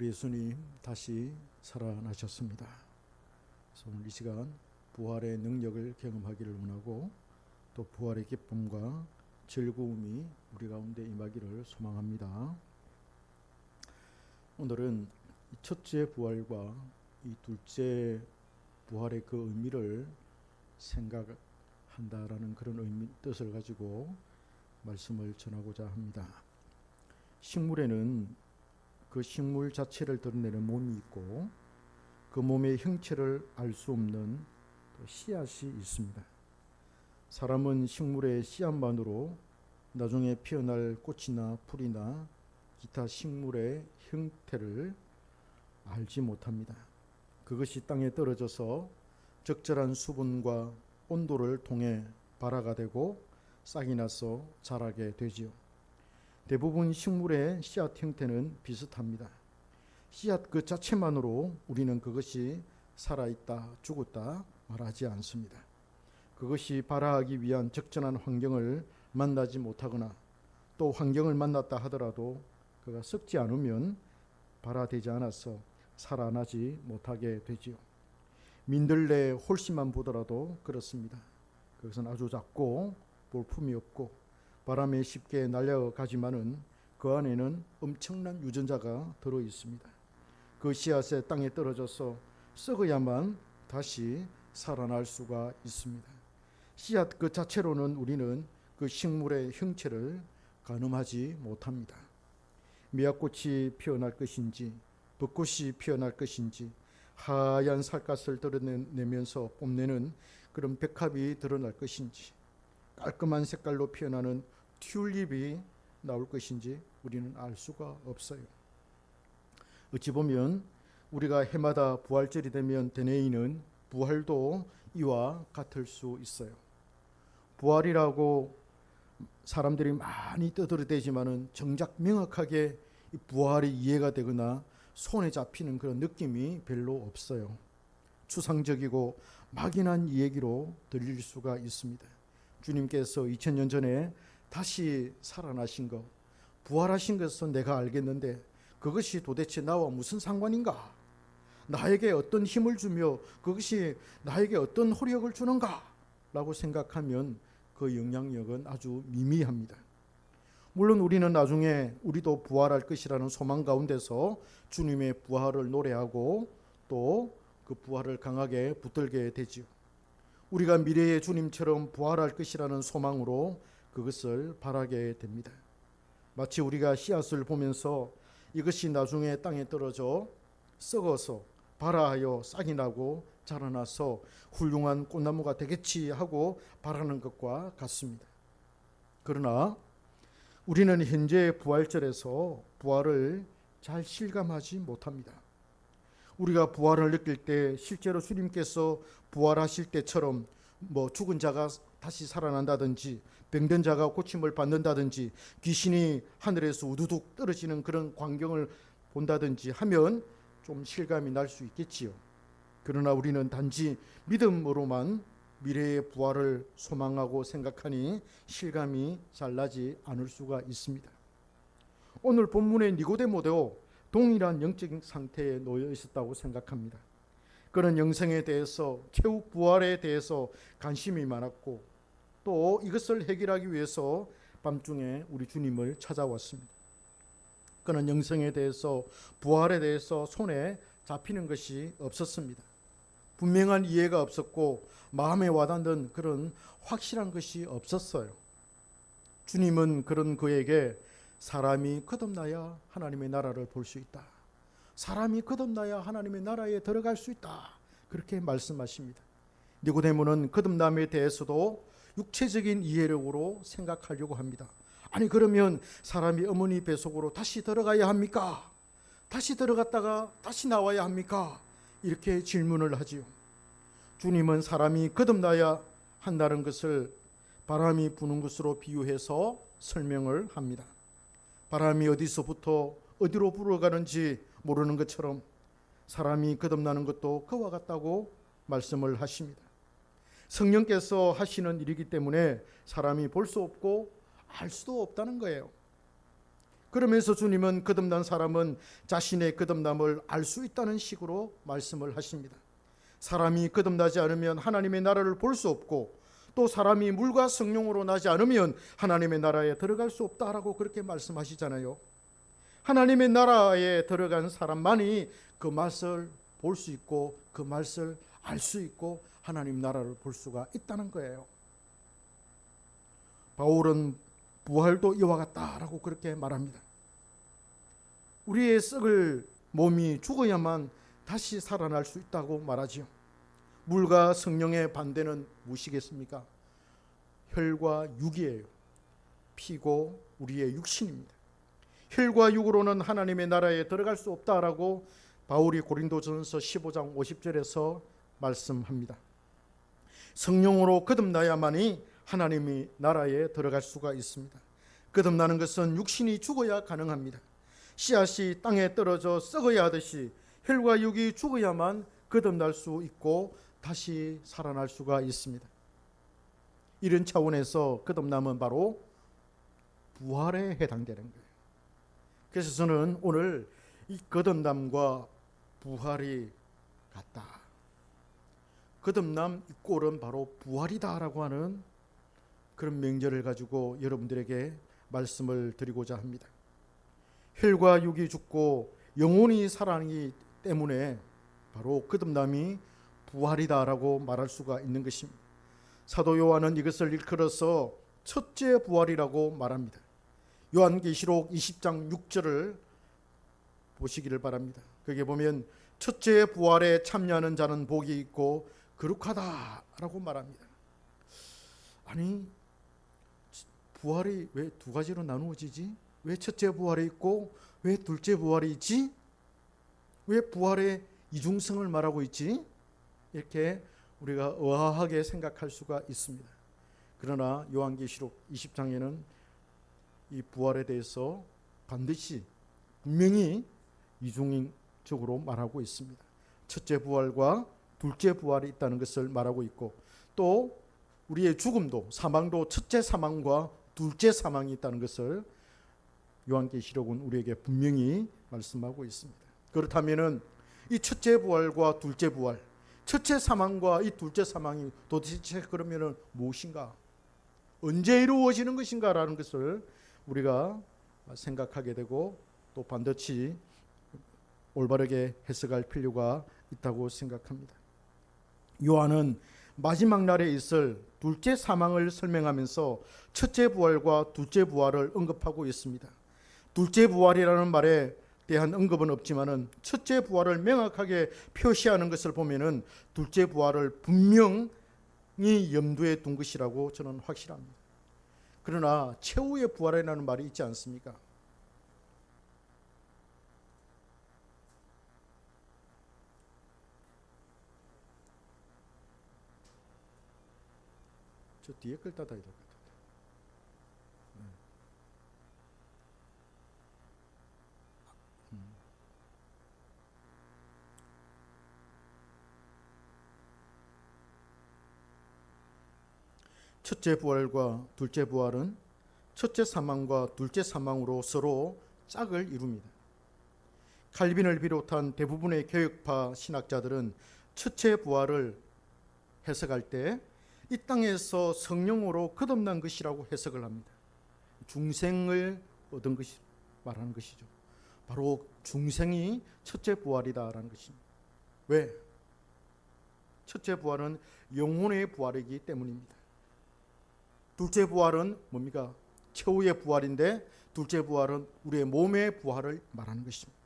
우리 예수님 다시 살아나셨습니다. 그래서 오늘 이 시간 부활의 능력을 경험하기를 원하고 또 부활의 기쁨과 즐거움이 우리 가운데 임하기를 소망합니다. 오늘은 이 첫째 부활과 이 둘째 부활의 그 의미를 생각한다라는 그런 뜻을 가지고 말씀을 전하고자 합니다. 식물에는 그 식물 자체를 드러내는 몸이 있고 그 몸의 형체를 알 수 없는 씨앗이 있습니다. 사람은 식물의 씨앗만으로 나중에 피어날 꽃이나 풀이나 기타 식물의 형태를 알지 못합니다. 그것이 땅에 떨어져서 적절한 수분과 온도를 통해 발화가 되고 싹이 나서 자라게 되지요. 대부분 식물의 씨앗 형태는 비슷합니다. 씨앗 그 자체만으로 우리는 그것이 살아있다, 죽었다 말하지 않습니다. 그것이 발화하기 위한 적절한 환경을 만나지 못하거나 또 환경을 만났다 하더라도 그가 썩지 않으면 발화되지 않아서 살아나지 못하게 되지요. 민들레 홀씨만 보더라도 그렇습니다. 그것은 아주 작고 볼품이 없고 바람에 쉽게 날아가지만은 그 안에는 엄청난 유전자가 들어 있습니다. 그 씨앗에 땅에 떨어져서 썩어야만 다시 살아날 수가 있습니다. 씨앗 그 자체로는 우리는 그 식물의 형체를 가늠하지 못합니다. 미약꽃이 피어날 것인지 벚꽃이 피어날 것인지 하얀 살갗을 드러내면서 뽐내는 그런 백합이 드러날 것인지 깔끔한 색깔로 피어나는 튤립이 나올 것인지 우리는 알 수가 없어요. 어찌 보면 우리가 해마다 부활절이 되면 되뇌이는 부활도 이와 같을 수 있어요. 부활이라고 사람들이 많이 떠들어대지만은 정작 명확하게 부활이 이해가 되거나 손에 잡히는 그런 느낌이 별로 없어요. 추상적이고 막연한 이야기로 들릴 수가 있습니다. 주님께서 2000년 전에 다시 살아나신 것, 부활하신 것은 내가 알겠는데 그것이 도대체 나와 무슨 상관인가? 나에게 어떤 힘을 주며 그것이 나에게 어떤 호력을 주는가? 라고 생각하면 그 영향력은 아주 미미합니다. 물론 우리는 나중에 우리도 부활할 것이라는 소망 가운데서 주님의 부활을 노래하고 또 그 부활을 강하게 붙들게 되지요. 우리가 미래의 주님처럼 부활할 것이라는 소망으로 그것을 바라게 됩니다. 마치 우리가 씨앗을 보면서 이것이 나중에 땅에 떨어져 썩어서 발화하여 싹이 나고 자라나서 훌륭한 꽃나무가 되겠지 하고 바라는 것과 같습니다. 그러나 우리는 현재 부활절에서 부활을 잘 실감하지 못합니다. 우리가 부활을 느낄 때 실제로 주님께서 부활하실 때처럼 죽은 자가 다시 살아난다든지 병든 자가 고침을 받는다든지 귀신이 하늘에서 우두둑 떨어지는 그런 광경을 본다든지 하면 좀 실감이 날 수 있겠지요. 그러나 우리는 단지 믿음으로만 미래의 부활을 소망하고 생각하니 실감이 잘 나지 않을 수가 있습니다. 오늘 본문의 니고데모도 동일한 영적인 상태에 놓여 있었다고 생각합니다. 그는 영생에 대해서 최후 부활에 대해서 관심이 많았고 또 이것을 해결하기 위해서 밤중에 우리 주님을 찾아왔습니다. 그는 영생에 대해서 부활에 대해서 손에 잡히는 것이 없었습니다. 분명한 이해가 없었고 마음에 와닿는 그런 확실한 것이 없었어요. 주님은 그런 그에게 사람이 거듭나야 하나님의 나라를 볼 수 있다. 사람이 거듭나야 하나님의 나라에 들어갈 수 있다. 그렇게 말씀하십니다. 니고데모는 거듭남에 대해서도 육체적인 이해력으로 생각하려고 합니다. 아니 그러면 사람이 어머니 뱃속으로 다시 들어가야 합니까? 다시 들어갔다가 다시 나와야 합니까? 이렇게 질문을 하지요. 주님은 사람이 거듭나야 한다는 것을 바람이 부는 것으로 비유해서 설명을 합니다. 바람이 어디서부터 어디로 불어가는지 모르는 것처럼 사람이 거듭나는 것도 그와 같다고 말씀을 하십니다. 성령께서 하시는 일이기 때문에 사람이 볼 수 없고 알 수도 없다는 거예요. 그러면서 주님은 거듭난 사람은 자신의 거듭남을 알 수 있다는 식으로 말씀을 하십니다. 사람이 거듭나지 않으면 하나님의 나라를 볼 수 없고, 또 사람이 물과 성령으로 나지 않으면 하나님의 나라에 들어갈 수 없다라고 그렇게 말씀하시잖아요. 하나님의 나라에 들어간 사람만이 그 맛을 볼 수 있고 그 맛을 알 수 있고 하나님 나라를 볼 수가 있다는 거예요. 바울은 부활도 이와 같다라고 그렇게 말합니다. 우리의 썩을 몸이 죽어야만 다시 살아날 수 있다고 말하지요. 물과 성령의 반대는 무엇이겠습니까? 혈과 육이에요. 피고 우리의 육신입니다. 혈과 육으로는 하나님의 나라에 들어갈 수 없다라고 바울이 고린도전서 15장 50절에서 말씀합니다. 성령으로 거듭나야만이 하나님의 나라에 들어갈 수가 있습니다. 거듭나는 것은 육신이 죽어야 가능합니다. 씨앗이 땅에 떨어져 썩어야 하듯이 혈과 육이 죽어야만 거듭날 수 있고 다시 살아날 수가 있습니다. 이런 차원에서 거듭남은 바로 부활에 해당되는 거예요. 그래서 저는 오늘 이 거듭남과 부활이 같다, 거듭남 이 꼴은 바로 부활이다라고 하는 그런 명제를 가지고 여러분들에게 말씀을 드리고자 합니다. 혈과 육이 죽고 영혼이 살아나기 때문에 바로 거듭남이 부활이다라고 말할 수가 있는 것입니다. 사도 요한은 이것을 일컬어서 첫째 부활이라고 말합니다. 요한계시록 20장 6절을 보시기를 바랍니다. 거기에 보면 첫째 부활에 참여하는 자는 복이 있고 거룩하다라고 말합니다. 아니, 부활이 왜 두 가지로 나누어지지? 왜 첫째 부활이 있고 왜 둘째 부활이 있지? 왜 부활의 이중성을 말하고 있지? 이렇게 우리가 의아하게 생각할 수가 있습니다. 그러나 요한계시록 20장에는 이 부활에 대해서 반드시 분명히 이중적으로 말하고 있습니다. 첫째 부활과 둘째 부활이 있다는 것을 말하고 있고, 또 우리의 죽음도, 사망도 첫째 사망과 둘째 사망이 있다는 것을 요한계시록은 우리에게 분명히 말씀하고 있습니다. 그렇다면은 이 첫째 부활과 둘째 부활, 첫째 사망과 이 둘째 사망이 도대체 그러면은 무엇인가? 언제 이루어지는 것인가라는 것을 우리가 생각하게 되고 또 반드시 올바르게 해석할 필요가 있다고 생각합니다. 요한은 마지막 날에 있을 둘째 사망을 설명하면서 첫째 부활과 둘째 부활을 언급하고 있습니다. 둘째 부활이라는 말에 대한 언급은 없지만은 첫째 부활을 명확하게 표시하는 것을 보면은 둘째 부활을 분명히 염두에 둔 것이라고 저는 확실합니다. 그러나 최후의 부활이라는 말이 있지 않습니까? 저 뒤에 걸 닫아야 될 것 같아요. 첫째 부활과 둘째 부활은 첫째 사망과 둘째 사망으로 서로 짝을 이룹니다. 칼빈을 비롯한 대부분의 개혁파 신학자들은 첫째 부활을 해석할 때 이 땅에서 성령으로 거듭난 것이라고 해석을 합니다. 중생을 얻은 것이 말하는 것이죠. 바로 중생이 첫째 부활이다라는 것입니다. 왜? 첫째 부활은 영혼의 부활이기 때문입니다. 둘째 부활은 뭡니까? 최후의 부활인데 둘째 부활은 우리의 몸의 부활을 말하는 것입니다.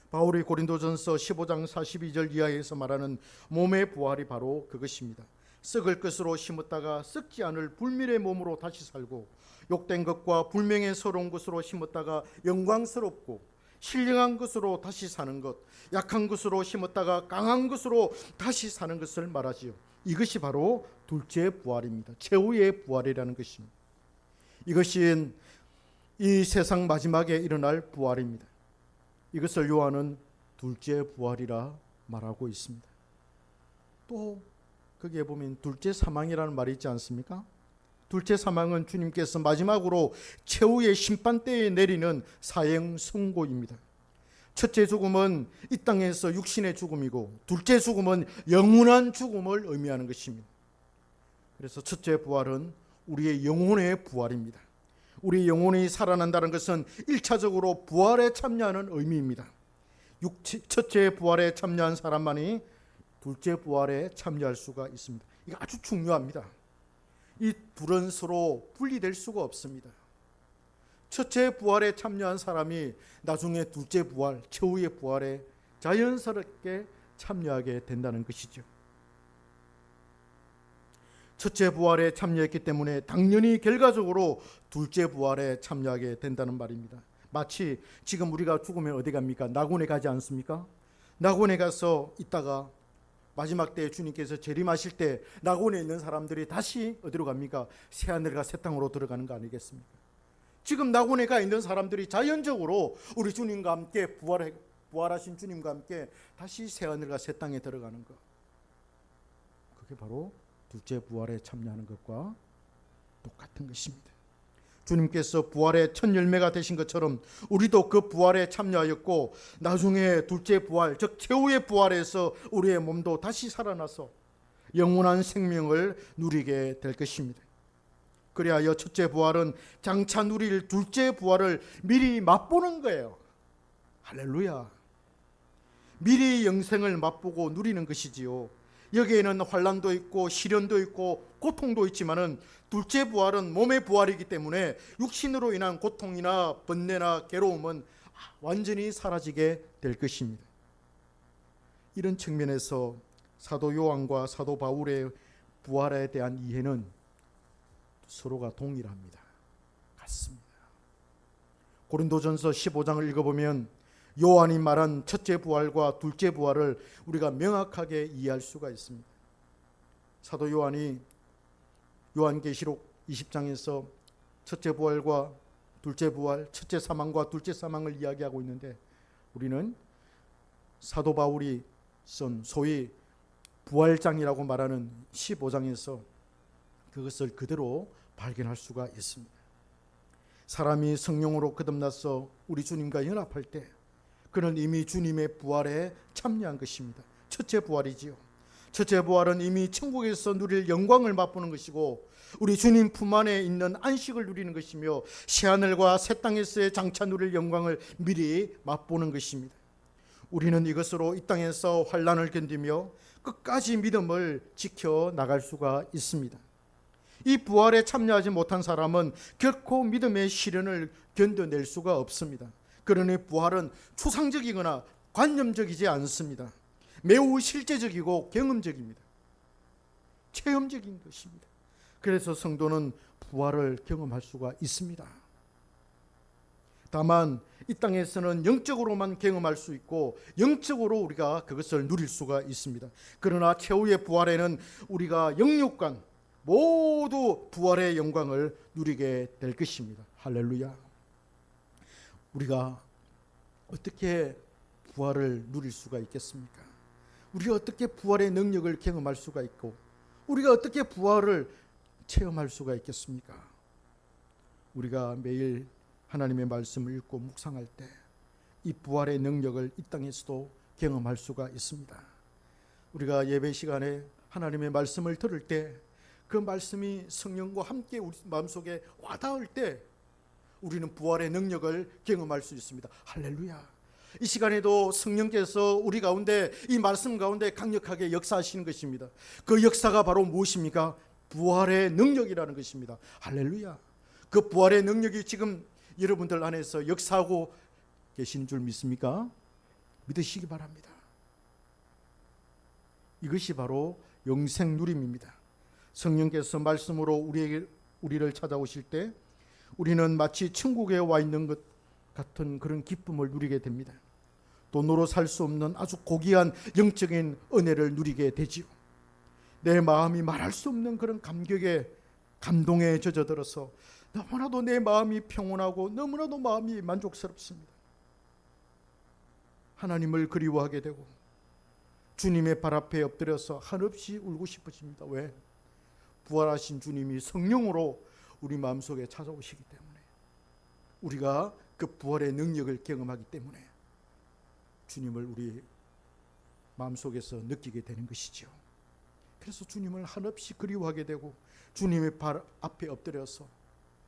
바울이 고린도전서 15장 42절 이하에서 말하는 몸의 부활이 바로 그것입니다. 썩을 것으로 심었다가 썩지 않을 불멸의 몸으로 다시 살고, 욕된 것과 불명예 서러운 것으로 심었다가 영광스럽고 신령한 것으로 다시 사는 것, 약한 것으로 심었다가 강한 것으로 다시 사는 것을 말하지요. 이것이 바로 둘째 부활입니다. 최후의 부활이라는 것입니다. 이것이 이 세상 마지막에 일어날 부활입니다. 이것을 요한은 둘째 부활이라 말하고 있습니다. 또 거기에 보면 둘째 사망이라는 말이 있지 않습니까? 둘째 사망은 주님께서 마지막으로 최후의 심판대에 내리는 사형 선고입니다. 첫째 죽음은 이 땅에서 육신의 죽음이고 둘째 죽음은 영원한 죽음을 의미하는 것입니다. 그래서 첫째 부활은 우리의 영혼의 부활입니다. 우리 영혼이 살아난다는 것은 1차적으로 부활에 참여하는 의미입니다. 첫째 부활에 참여한 사람만이 둘째 부활에 참여할 수가 있습니다. 이거 아주 중요합니다. 이 둘은 서로 분리될 수가 없습니다. 첫째 부활에 참여한 사람이 나중에 둘째 부활, 최후의 부활에 자연스럽게 참여하게 된다는 것이죠. 첫째 부활에 참여했기 때문에 당연히 결과적으로 둘째 부활에 참여하게 된다는 말입니다. 마치 지금 우리가 죽으면 어디 갑니까? 낙원에 가지 않습니까? 낙원에 가서 있다가 마지막 때 주님께서 재림하실 때 낙원에 있는 사람들이 다시 어디로 갑니까? 새하늘과 새 땅으로 들어가는 거 아니겠습니까? 지금 낙원에 가 있는 사람들이 자연적으로 우리 주님과 함께 부활하신 주님과 함께 다시 새하늘과 새 땅에 들어가는 것. 그게 바로 둘째 부활에 참여하는 것과 똑같은 것입니다. 주님께서 부활의 첫 열매가 되신 것처럼 우리도 그 부활에 참여하였고 나중에 둘째 부활, 즉 최후의 부활에서 우리의 몸도 다시 살아나서 영원한 생명을 누리게 될 것입니다. 그리하여 첫째 부활은 장차 누릴 둘째 부활을 미리 맛보는 거예요. 할렐루야. 미리 영생을 맛보고 누리는 것이지요. 여기에는 환난도 있고 시련도 있고 고통도 있지만은 둘째 부활은 몸의 부활이기 때문에 육신으로 인한 고통이나 번뇌나 괴로움은 완전히 사라지게 될 것입니다. 이런 측면에서 사도 요한과 사도 바울의 부활에 대한 이해는 서로가 동일합니다. 같습니다. 고린도전서 15장을 읽어보면 요한이 말한 첫째 부활과 둘째 부활을 우리가 명확하게 이해할 수가 있습니다. 사도 요한이 요한계시록 20장에서 첫째 부활과 둘째 부활, 첫째 사망과 둘째 사망을 이야기하고 있는데 우리는 사도 바울이 쓴 소위 부활장이라고 말하는 15장에서 그것을 그대로 발견할 수가 있습니다. 사람이 성령으로 거듭나서 우리 주님과 연합할 때 그는 이미 주님의 부활에 참여한 것입니다. 첫째 부활이지요. 첫째 부활은 이미 천국에서 누릴 영광을 맛보는 것이고 우리 주님 품 안에 있는 안식을 누리는 것이며 새하늘과 새 땅에서의 장차 누릴 영광을 미리 맛보는 것입니다. 우리는 이것으로 이 땅에서 환난을 견디며 끝까지 믿음을 지켜나갈 수가 있습니다. 이 부활에 참여하지 못한 사람은 결코 믿음의 시련을 견뎌낼 수가 없습니다. 그러니 부활은 추상적이거나 관념적이지 않습니다. 매우 실제적이고 경험적입니다. 체험적인 것입니다. 그래서 성도는 부활을 경험할 수가 있습니다. 다만 이 땅에서는 영적으로만 경험할 수 있고 영적으로 우리가 그것을 누릴 수가 있습니다. 그러나 최후의 부활에는 우리가 영육간 모두 부활의 영광을 누리게 될 것입니다. 할렐루야. 우리가 어떻게 부활을 누릴 수가 있겠습니까? 우리가 어떻게 부활의 능력을 경험할 수가 있고 우리가 어떻게 부활을 체험할 수가 있겠습니까? 우리가 매일 하나님의 말씀을 읽고 묵상할 때 이 부활의 능력을 이 땅에서도 경험할 수가 있습니다. 우리가 예배 시간에 하나님의 말씀을 들을 때 그 말씀이 성령과 함께 우리 마음속에 와닿을 때 우리는 부활의 능력을 경험할 수 있습니다. 할렐루야. 이 시간에도 성령께서 우리 가운데 이 말씀 가운데 강력하게 역사하시는 것입니다. 그 역사가 바로 무엇입니까? 부활의 능력이라는 것입니다. 할렐루야. 그 부활의 능력이 지금 여러분들 안에서 역사하고 계시는 줄 믿습니까? 믿으시기 바랍니다. 이것이 바로 영생 누림입니다. 성령께서 말씀으로 우리를 찾아오실 때 우리는 마치 천국에 와 있는 것 같은 그런 기쁨을 누리게 됩니다. 돈으로 살 수 없는 아주 고귀한 영적인 은혜를 누리게 되지요. 내 마음이 말할 수 없는 그런 감동에 젖어들어서 너무나도 내 마음이 평온하고 너무나도 마음이 만족스럽습니다. 하나님을 그리워하게 되고 주님의 발 앞에 엎드려서 한없이 울고 싶어집니다. 왜? 부활하신 주님이 성령으로 우리 마음속에 찾아오시기 때문에, 우리가 그 부활의 능력을 경험하기 때문에 주님을 우리 마음속에서 느끼게 되는 것이죠. 그래서 주님을 한없이 그리워하게 되고 주님의 발 앞에 엎드려서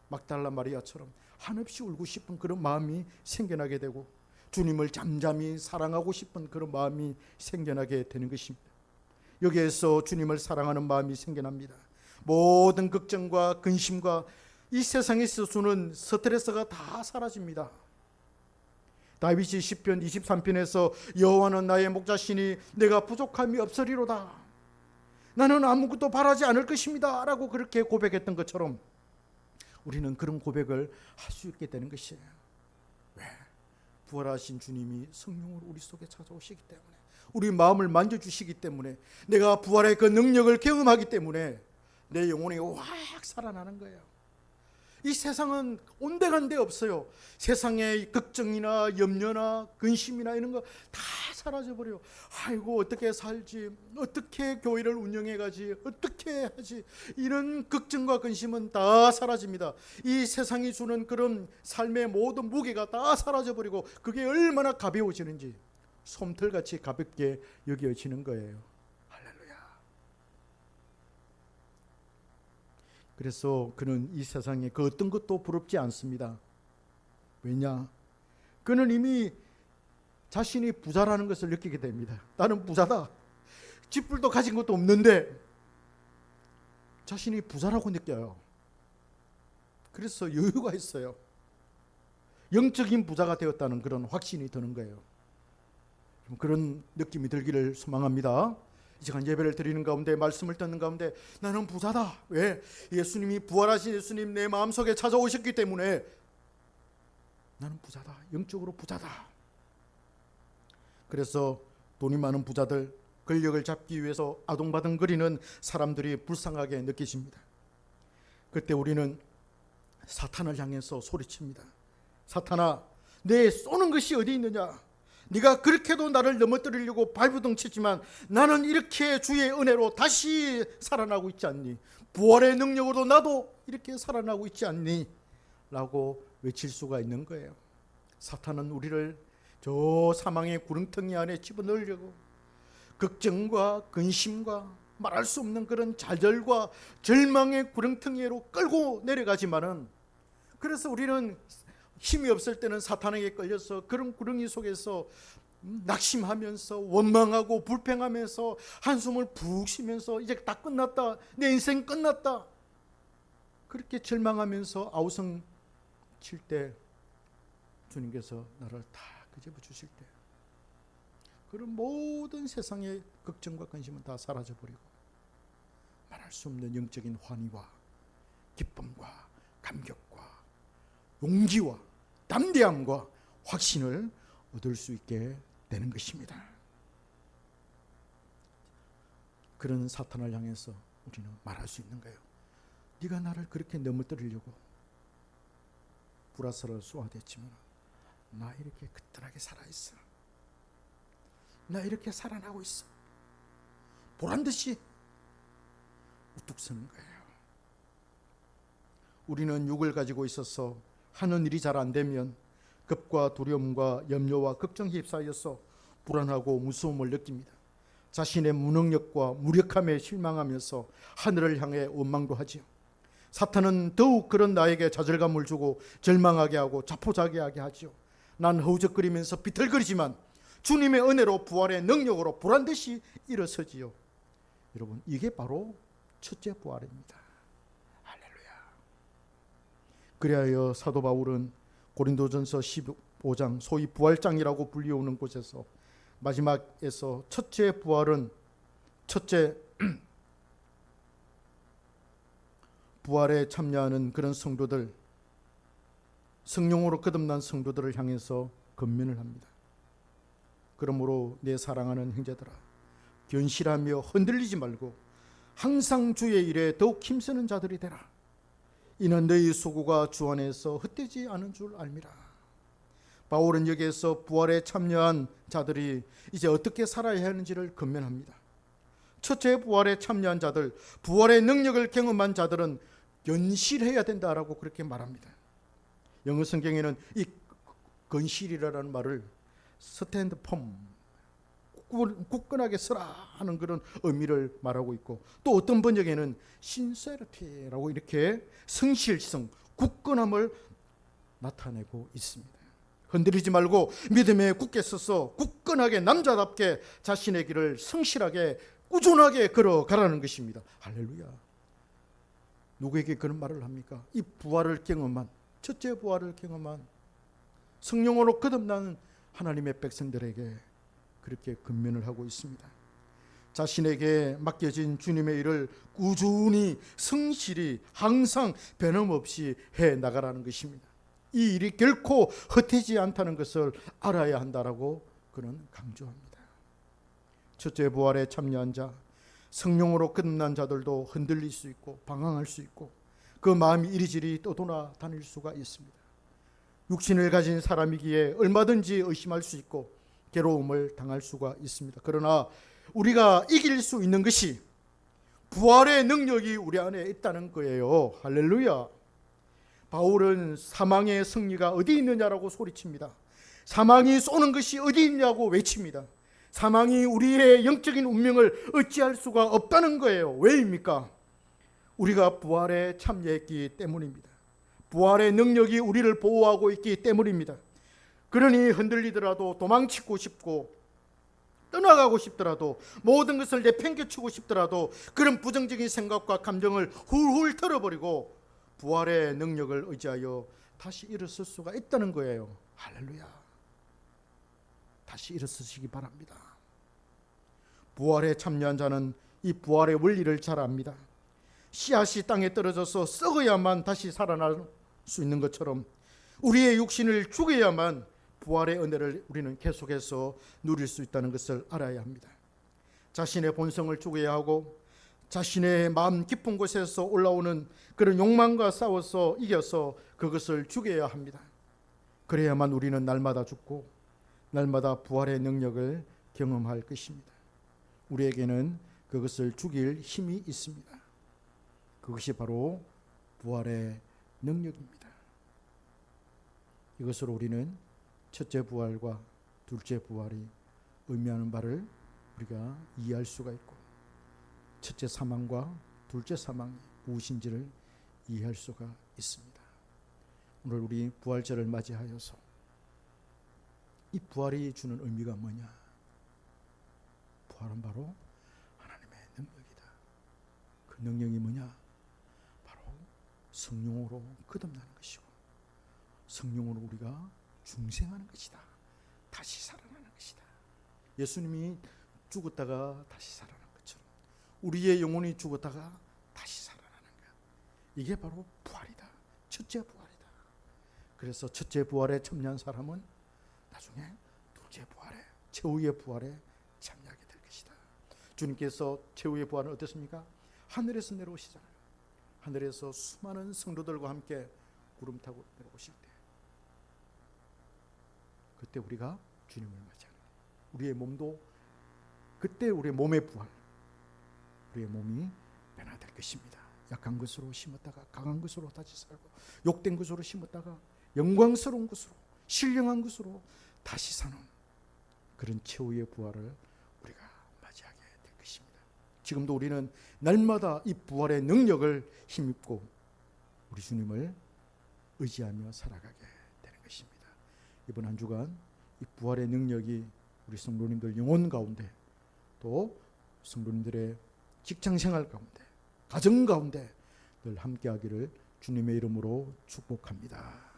막달라 마리아처럼 한없이 울고 싶은 그런 마음이 생겨나게 되고 주님을 잠잠히 사랑하고 싶은 그런 마음이 생겨나게 되는 것입니다. 여기에서 주님을 사랑하는 마음이 생겨납니다. 모든 걱정과 근심과 이 세상에서 주는 스트레스가 다 사라집니다. 다윗이 시편 23편에서 여호와는 나의 목자시니 내가 부족함이 없으리로다, 나는 아무것도 바라지 않을 것입니다 라고 그렇게 고백했던 것처럼 우리는 그런 고백을 할 수 있게 되는 것이에요. 왜? 부활하신 주님이 성령으로 우리 속에 찾아오시기 때문에, 우리 마음을 만져주시기 때문에, 내가 부활의 그 능력을 경험하기 때문에 내 영혼이 확 살아나는 거예요. 이 세상은 온데간데 없어요. 세상의 걱정이나 염려나 근심이나 이런 거 다 사라져버려요. 아이고 어떻게 살지, 어떻게 교회를 운영해가지, 어떻게 하지, 이런 걱정과 근심은 다 사라집니다. 이 세상이 주는 그런 삶의 모든 무게가 다 사라져버리고 그게 얼마나 가벼워지는지 솜털같이 가볍게 여겨지는 거예요. 할렐루야. 그래서 그는 이 세상에 그 어떤 것도 부럽지 않습니다. 왜냐? 그는 이미 자신이 부자라는 것을 느끼게 됩니다. 나는 부자다. 집불도 가진 것도 없는데 자신이 부자라고 느껴요. 그래서 여유가 있어요. 영적인 부자가 되었다는 그런 확신이 드는 거예요. 그런 느낌이 들기를 소망합니다. 이 시간 예배를 드리는 가운데, 말씀을 듣는 가운데 나는 부자다. 왜? 예수님이, 부활하신 예수님 내 마음속에 찾아오셨기 때문에 나는 부자다. 영적으로 부자다. 그래서 돈이 많은 부자들, 권력을 잡기 위해서 아동바둥거리는 사람들이 불쌍하게 느끼십니다. 그때 우리는 사탄을 향해서 소리칩니다. 사탄아, 내 쏘는 것이 어디 있느냐? 네가 그렇게도 나를 넘어뜨리려고 발부둥치지만 나는 이렇게 주의 은혜로 다시 살아나고 있지 않니? 부활의 능력으로 나도 이렇게 살아나고 있지 않니? 라고 외칠 수가 있는 거예요. 사탄은 우리를 저 사망의 구렁텅이 안에 집어넣으려고 걱정과 근심과 말할 수 없는 그런 좌절과 절망의 구렁텅이로 끌고 내려가지만은, 그래서 우리는 힘이 없을 때는 사탄에게 끌려서 그런 구렁이 속에서 낙심하면서 원망하고 불평하면서 한숨을 푹 쉬면서 이제 다 끝났다, 내 인생 끝났다, 그렇게 절망하면서 아우성 칠 때 주님께서 나를 다 끄집어 주실 때 그런 모든 세상의 걱정과 근심은 다 사라져버리고 말할 수 없는 영적인 환희와 기쁨과 감격과 용기와 담대함과 확신을 얻을 수 있게 되는 것입니다. 그런 사탄을 향해서 우리는 말할 수 있는 거예요. 네가 나를 그렇게 넘어뜨리려고 불화살을 쏘아댔지만 나 이렇게 그뜰하게 살아있어. 나 이렇게 살아나고 있어. 보란듯이 우뚝 서는 거예요. 우리는 육을 가지고 있어서 하는 일이 잘 안 되면 겁과 두려움과 염려와 걱정에 휩싸여서 불안하고 무서움을 느낍니다. 자신의 무능력과 무력함에 실망하면서 하늘을 향해 원망도 하지요. 사탄은 더욱 그런 나에게 좌절감을 주고 절망하게 하고 자포자기하게 하지요. 난 허우적거리면서 비틀거리지만 주님의 은혜로 부활의 능력으로 보란듯이 일어서지요. 여러분, 이게 바로 첫째 부활입니다. 할렐루야. 그리하여 사도 바울은 고린도전서 15장, 소위 부활장이라고 불리우는 곳에서 마지막에서 첫째 부활은 첫째 부활에 참여하는 그런 성도들, 성령으로 거듭난 성도들을 향해서 권면을 합니다. 그러므로 내 사랑하는 형제들아, 견실하며 흔들리지 말고 항상 주의 일에 더욱 힘쓰는 자들이 되라. 이는 너희 수고가 주 안에서 헛되지 않은 줄 알미라. 바울은 여기에서 부활에 참여한 자들이 이제 어떻게 살아야 하는지를 권면합니다. 첫째 부활에 참여한 자들, 부활의 능력을 경험한 자들은 견실해야 된다라고 그렇게 말합니다. 영어 성경에는 이 건실이라는 말을 스탠드 펌, 굳건하게 서라 하는 그런 의미를 말하고 있고, 또 어떤 번역에는 신세리티라고 이렇게 성실성, 굳건함을 나타내고 있습니다. 흔들리지 말고 믿음에 굳게 서서 굳건하게 남자답게 자신의 길을 성실하게 꾸준하게 걸어가라는 것입니다. 할렐루야. 누구에게 그런 말을 합니까? 이 부활을 경험한, 첫째 부활을 경험한 성령으로 거듭난 하나님의 백성들에게 그렇게 권면을 하고 있습니다. 자신에게 맡겨진 주님의 일을 꾸준히 성실히 항상 변함없이 해 나가라는 것입니다. 이 일이 결코 헛되지 않다는 것을 알아야 한다라고 그는 강조합니다. 첫째 부활에 참여한 자, 성령으로 거듭난 자들도 흔들릴 수 있고 방황할 수 있고 그 마음이 이리저리 떠돌아 다닐 수가 있습니다. 육신을 가진 사람이기에 얼마든지 의심할 수 있고 괴로움을 당할 수가 있습니다. 그러나 우리가 이길 수 있는 것이 부활의 능력이 우리 안에 있다는 거예요. 할렐루야. 바울은 사망의 승리가 어디 있느냐라고 소리칩니다. 사망이 쏘는 것이 어디 있냐고 외칩니다. 사망이 우리의 영적인 운명을 어찌할 수가 없다는 거예요. 왜입니까? 우리가 부활에 참여했기 때문입니다. 부활의 능력이 우리를 보호하고 있기 때문입니다. 그러니 흔들리더라도 도망치고 싶고 떠나가고 싶더라도 모든 것을 내팽개치고 싶더라도 그런 부정적인 생각과 감정을 훌훌 털어버리고 부활의 능력을 의지하여 다시 일어설 수가 있다는 거예요. 할렐루야. 다시 일어서시기 바랍니다. 부활에 참여한 자는 이 부활의 원리를 잘 압니다. 씨앗이 땅에 떨어져서 썩어야만 다시 살아날 수 있는 것처럼 우리의 육신을 죽여야만 부활의 은혜를 우리는 계속해서 누릴 수 있다는 것을 알아야 합니다. 자신의 본성을 죽여야 하고 자신의 마음 깊은 곳에서 올라오는 그런 욕망과 싸워서 이겨서 그것을 죽여야 합니다. 그래야만 우리는 날마다 죽고 날마다 부활의 능력을 경험할 것입니다. 우리에게는 그것을 죽일 힘이 있습니다. 그것이 바로 부활의 능력입니다. 이것으로 우리는 첫째 부활과 둘째 부활이 의미하는 바를 우리가 이해할 수가 있고 첫째 사망과 둘째 사망이 무엇인지를 이해할 수가 있습니다. 오늘 우리 부활절을 맞이하여서 이 부활이 주는 의미가 뭐냐? 부활은 바로 하나님의 능력이다. 그 능력이 뭐냐? 바로 성령으로 거듭나는 것이고 성령으로 우리가 중생하는 것이다. 다시 살아나는 것이다. 예수님이 죽었다가 다시 살아난 것처럼 우리의 영혼이 죽었다가 다시 살아나는 것. 이게 바로 부활이다. 첫째 부활이다. 그래서 첫째 부활에 참여한 사람은 나중에 둘째 부활에, 최후의 부활에 참여하게 될 것이다. 주님께서 최후의 부활은 어떻습니까? 하늘에서 내려오시잖아요. 하늘에서 수많은 성도들과 함께 구름 타고 내려오실 때 그때 우리가 주님을 맞이하는 우리의 몸도 그때 우리의 몸의 부활, 우리의 몸이 변화될 것입니다. 약한 것으로 심었다가 강한 것으로 다시 살고 욕된 것으로 심었다가 영광스러운 것으로 신령한 것으로 다시 사는 그런 최후의 부활을 우리가 맞이하게 될 것입니다. 지금도 우리는 날마다 이 부활의 능력을 힘입고 우리 주님을 의지하며 살아가게 되는 것입니다. 이번 한 주간 이 부활의 능력이 우리 성도님들 영혼 가운데 또 성도님들의 직장생활 가운데 가정 가운데 늘 함께하기를 주님의 이름으로 축복합니다.